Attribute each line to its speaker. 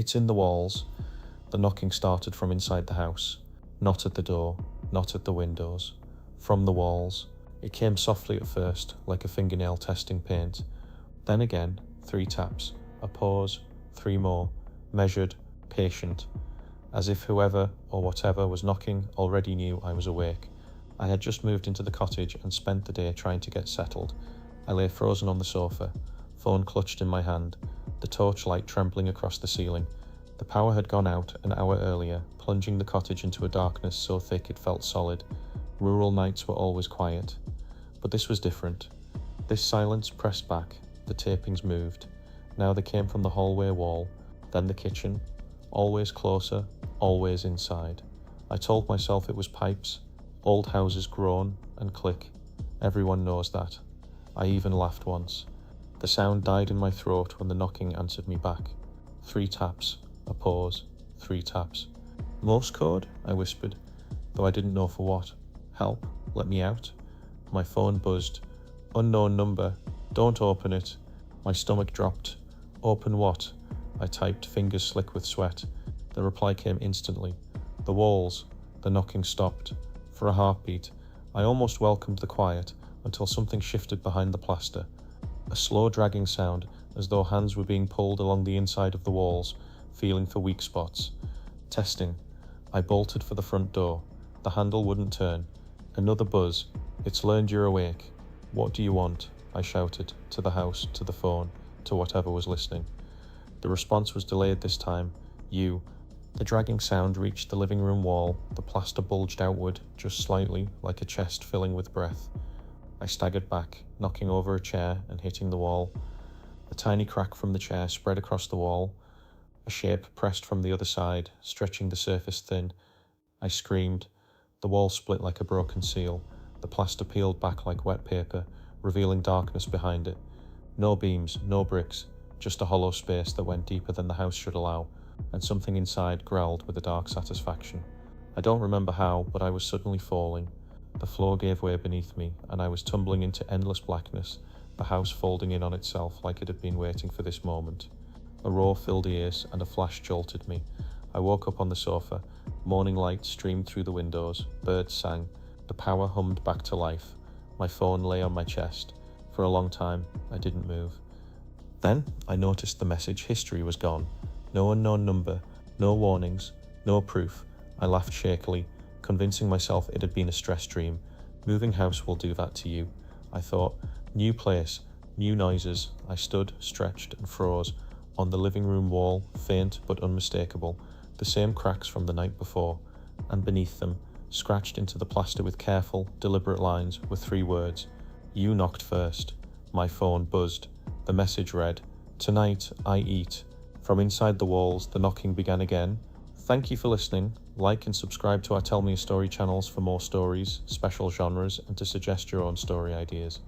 Speaker 1: It's in the walls. The knocking started from inside the house. Not at the door, not at the windows. From the walls. It came softly at first, like a fingernail testing paint. Then again, 3 taps, a pause, 3 more, measured, patient, as if whoever or whatever was knocking already knew I was awake. I had just moved into the cottage and spent the day trying to get settled. I lay frozen on the sofa, phone clutched in my hand, the torchlight trembling across the ceiling. The power had gone out an hour earlier, plunging the cottage into a darkness so thick it felt solid. Rural nights were always quiet. But this was different. This silence pressed back, the tapings moved. Now they came from the hallway wall, then the kitchen, always closer, always inside. I told myself it was pipes. Old houses groan and click. Everyone knows that. I even laughed once. The sound died in my throat when the knocking answered me back. 3 taps, a pause, 3 taps. Morse code? I whispered, though I didn't know for what. Help, let me out. My phone buzzed. Unknown number. Don't open it. My stomach dropped. Open what? I typed, fingers slick with sweat. The reply came instantly. The walls. The knocking stopped. For a heartbeat, I almost welcomed the quiet until something shifted behind the plaster. A slow dragging sound, as though hands were being pulled along the inside of the walls, feeling for weak spots. Testing. I bolted for the front door. The handle wouldn't turn. Another buzz. It's learned you're awake. What do you want? I shouted, to the house, to the phone, to whatever was listening. The response was delayed this time. You. The dragging sound reached the living room wall. The plaster bulged outward, just slightly, like a chest filling with breath. I staggered back, knocking over a chair and hitting the wall. A tiny crack from the chair spread across the wall. A shape pressed from the other side, stretching the surface thin. I screamed. The wall split like a broken seal. The plaster peeled back like wet paper, revealing darkness behind it. No beams, no bricks, just a hollow space that went deeper than the house should allow, and something inside growled with a dark satisfaction. I don't remember how, but I was suddenly falling. The floor gave way beneath me, and I was tumbling into endless blackness, the house folding in on itself like it had been waiting for this moment. A roar filled ears, and a flash jolted me. I woke up on the sofa. Morning light streamed through the windows. Birds sang. The power hummed back to life. My phone lay on my chest. For a long time, I didn't move. Then I noticed the message history was gone. No unknown number, no warnings, no proof. I laughed shakily, convincing myself it had been a stress dream. Moving house will do that to you, I thought. New place, new noises. I stood, stretched, and froze. On the living room wall, faint but unmistakable, the same cracks from the night before, and beneath them, scratched into the plaster with careful, deliberate lines, were 3 words. You knocked first. My phone buzzed. The message read, Tonight I eat. From inside the walls, the knocking began again. Thank you for listening. Like and subscribe to our Tell Me a Story channels for more stories, special genres, and to suggest your own story ideas.